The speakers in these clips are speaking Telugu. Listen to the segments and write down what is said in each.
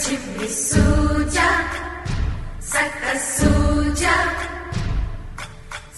చిమ్మి సూజా సక్క సూజా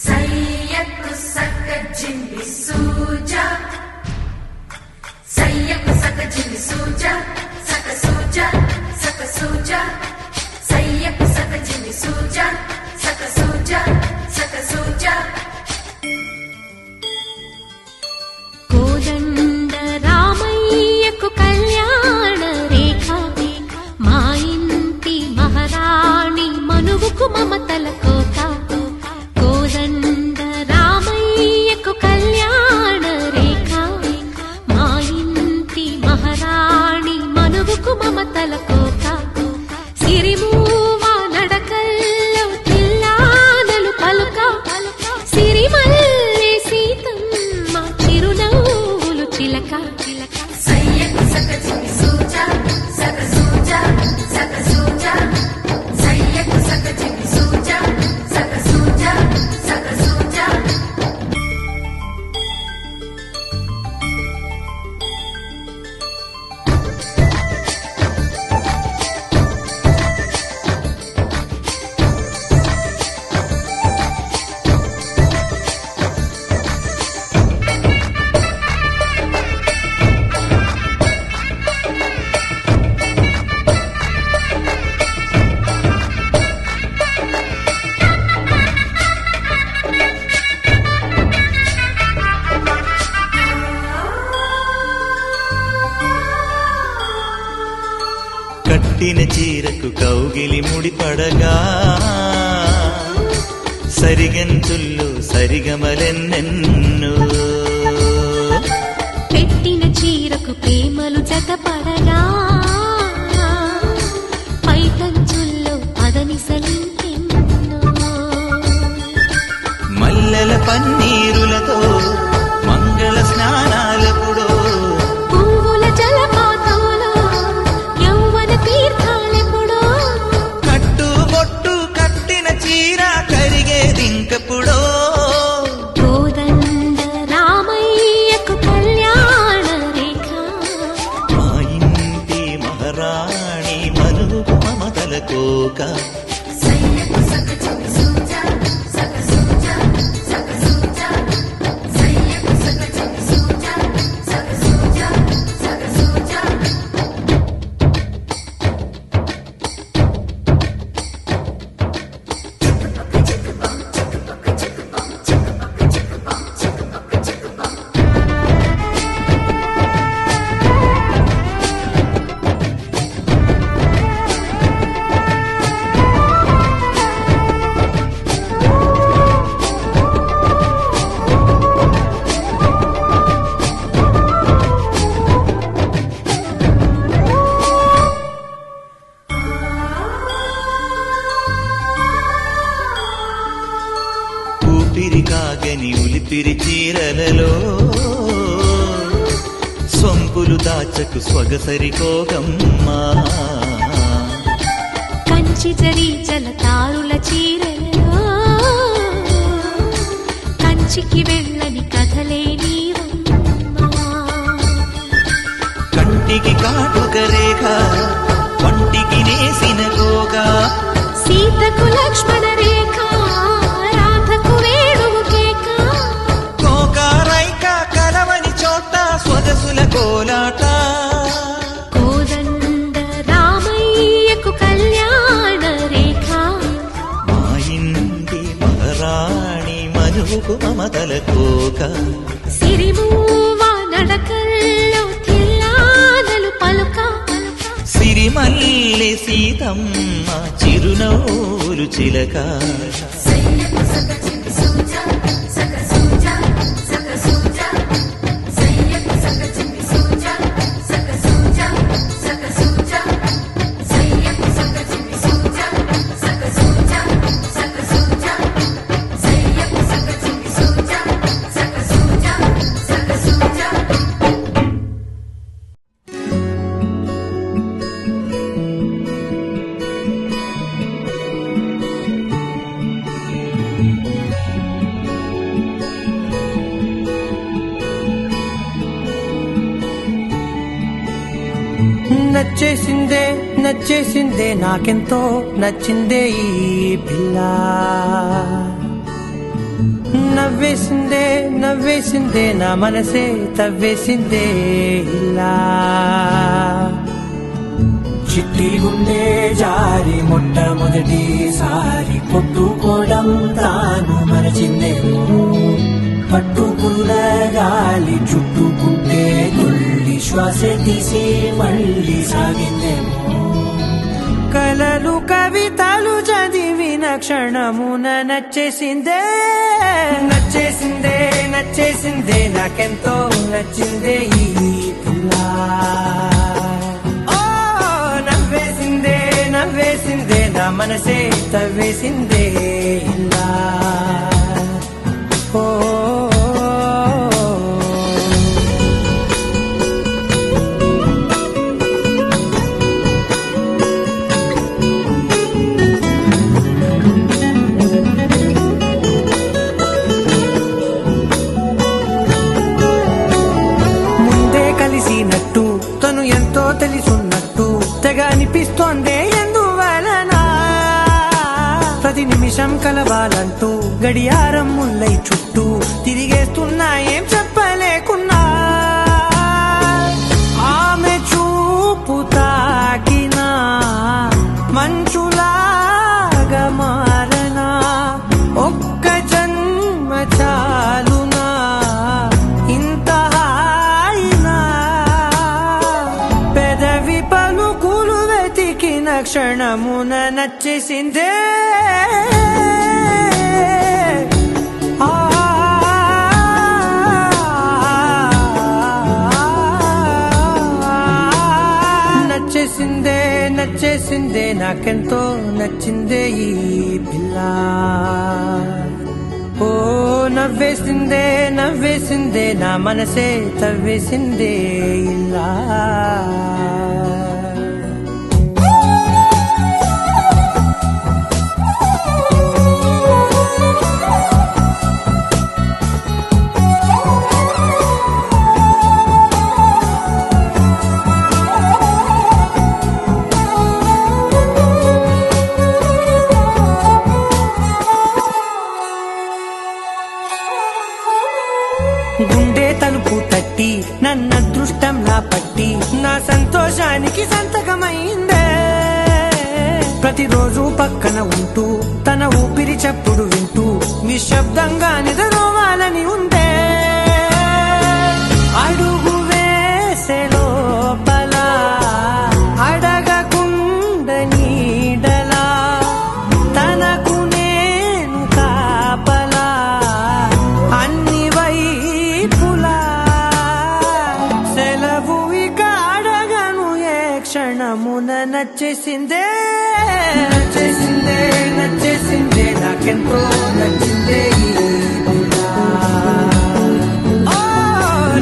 సయ్యకు సక్క జిమ్మి సూజా సయ్యకు సక్క జిమ్మి సూజా సక్క సూజా సక్క సూజా సయ్యకు సక్క జిమ్మి సూజా సక్క సూజా సక్క సూజా కోదండ రామయ్యకు కళ్యాణ రేఖ మా ఇంటి మహారాణి మనువుకు మమతల కోక కోదండ రామయ్యకు కళ్యాణ రేఖ మా ఇంటి మహారాణి మనువుకు మమతల కోక సిరిమూవా నడకల్లో తిల్లానలు పలుక సిరిమల్లె సీతమ్మ చిరునవ్వులు చిలక సయ్యకు సక్క జిమ్మి సూజా సక్క సూజా సక్క సూజా సయ్యకు సక్క జిమ్మి సూజా సక్క సూజా సక్క సూజా కట్టిన చీరకు కౌగిలి ముడిపడగా సరిగంతుల్లో సరిగమలెన్నెన్నో పెట్టిన చీరకు ప్రేమలు జతపడగా పైటంచుల్లో పదనిసలింకెన్నో మల్లెల పన్నీరులతో మంగళ స్నానాలెప్పుడో పువ్వుల జలపాతంలో యౌవన తీర్థాలెప్పుడో కట్టుబొట్టు కట్టిన చీర కరిగేదింకప్పుడో కోదండ రామయ్యకు కళ్యాణ రేఖ మా ఇంటి మహారాణి మనువు మమతల కోక సయ్యకు సక్క జిమ్మి సూజా సక్క సూజా సక్క సూజా సయ్యకు సక్క జిమ్మి సూజా సక్క సూజా సక్క సూజా ఊపిరి కాగని ఉలిపిరి చీరలలో సొంపులు దాచకు స్వగసరి కోగమ్మా కంచి జరి జలతారుల చీరలలో కంచికి వెళ్ళని కథలే నీవమ్మా కంటికి కాటుక రేఖ వంటికి నేసిన గోగా సీతకు లక్ష్మణ రేఖ రాధకు వేణువు కేక కోకారైక కలవని చోట స్వదసుల కోలాట కోదండ రామయ్యకు కళ్యాణ రేఖ మా ఇంటి మహారాణి మనువుకు మమతల కోక సిరిమూవా నడకల్లో తిల్లానలు పలుక సిరిమల్లె సీతమ్మ చిరునవ్వులు చిలక సయ్యకు సక్క జిమ్మి సూజా సక్క సూజా సక్క సూజా సయ్యకు సక్క జిమ్మి సూజా సక్క సూజా సక్క సూజా సయ్యకు సక్క జిమ్మి సూజా సక్క సూజా సక్క సూజా సయ్యకు సక్క జిమ్మి సూజా సక్క సూజా సక్క సూజా నచ్చేసిందే నచ్చేసిందే నాకెంతో నచ్చిందే ఈ పిల్ల నవ్వేసిందే నవ్వేసిందే నా మనసే తవ్వేసిందే ఇలా చిట్టి గుండె జారి మొట్టమొదటిసారి కొట్టుకోవడం తాను మరచిందేమో పట్టుకున్న గాలి చుట్టుకుంటే తుల్లి శ్వాస తీసి మళ్ళీ సాగిందేమో కలలు కవితలు చదివిన క్షణమున నచ్చేసిందే నచ్చేసిందే నచ్చేసిందే నాకెంతో నచ్చిందే ఈ పిల్ల ఓ నవ్వేసిందే నవ్వేసిందే నా మనసే తవ్వేసిందే ఇలా ఓ కలిసినట్టు తను ఎంతో తెలుసున్నట్టు తెగ అనిపిస్తోందే ఎందువలన ప్రతి నిమిషం కలవాలంటూ గడియారం ముల్లై చుట్టూ తిరిగేస్తున్నా ఏం చెప్పలేకున్నా ఆమె చూపు తాకినా మంచులాగా మారనా ఒక్క జన్మ చాలునా ఇంత పెదవి పలుకులు వెతికిన క్షణమున నచ్చేసిందే నచ్చేసిందే నచ్చేసిందే నాకెంతో నచ్చిందే ఈ పిల్ల ఓ నవ్వేసిందే నవ్వేసిందే నా మనసే తవ్వేసిందే ఇలా గుండె తలుపు తట్టి నన్న అదృష్టంలా పట్టి నా సంతోషానికి సంతకమైందే ప్రతిరోజు పక్కన ఉంటూ తన ఊపిరి చప్పుడు వింటూ నిశ్శబ్దంగా నిద్రోవాలని ఉందే అడుగు వేసే లోపల అడగకుండ నీడలా తనకు నేను కాపలా అన్ని వైపులా సెలవు ఇక అడగను ఏ క్షణమున నచ్చేసిందే నచ్చేసిందే నచ్చేసిందే నాకెంతో నచ్చిందే ఈ పిల్ల ఓ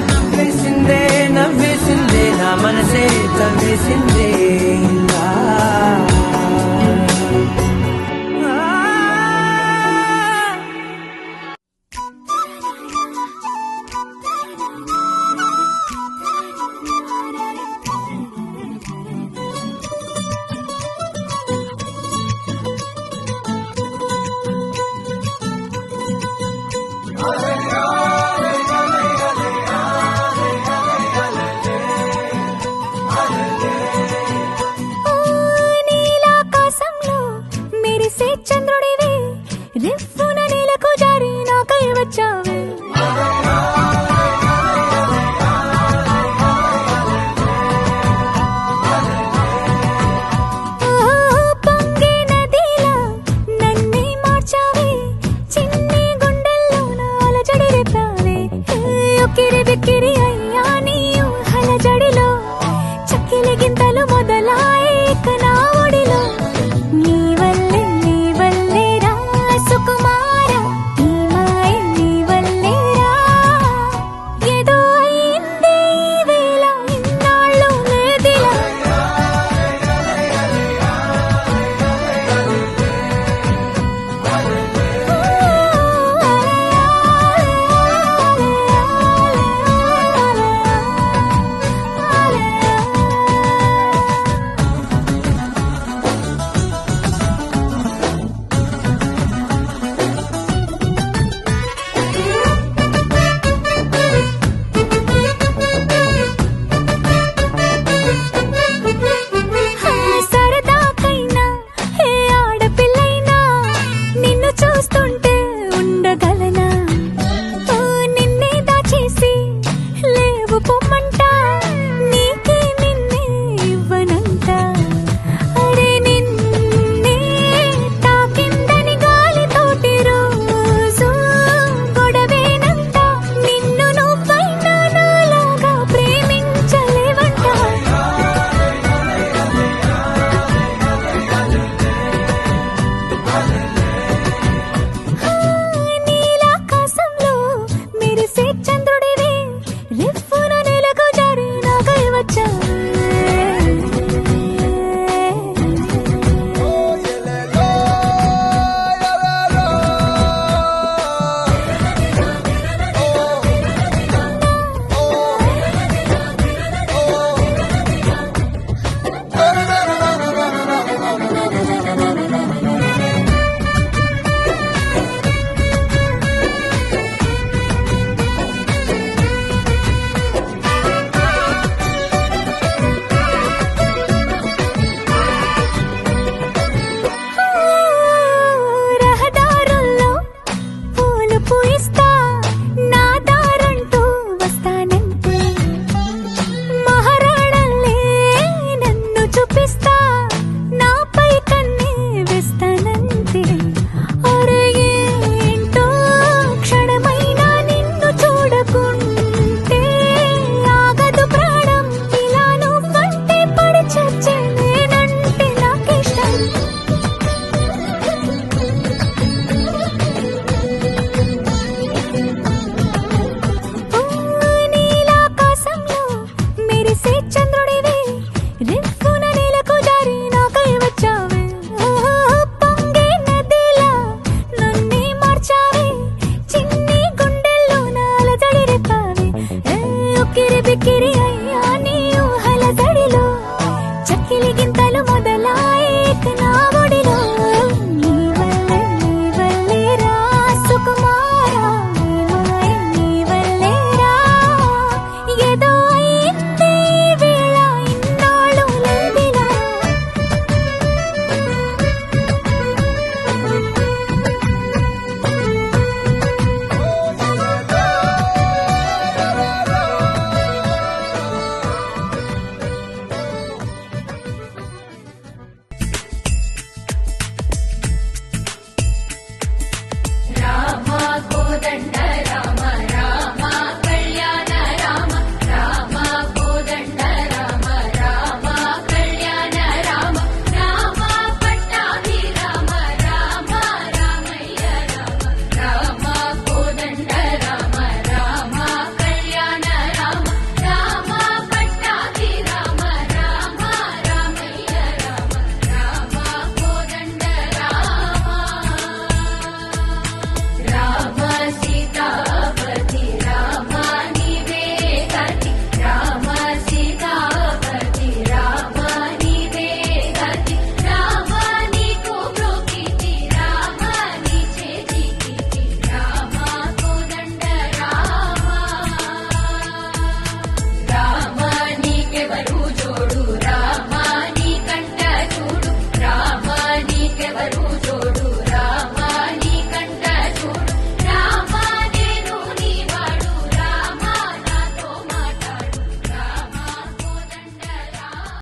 నవ్వేసిందే నవ్వేసిందే నా మనసే తవ్వేసిందే ఇలా నీలాకాశంలో మెరిసే చంద్రుడివే రిఫ్ఫున నేలకు జారి నాకై వచ్చావే పొంగే నదిలా నన్నే మార్చావే చిన్ని గుండెల్లో నా అలజడి రేపావే ఉక్కిరి బిక్కిరి అయ్యి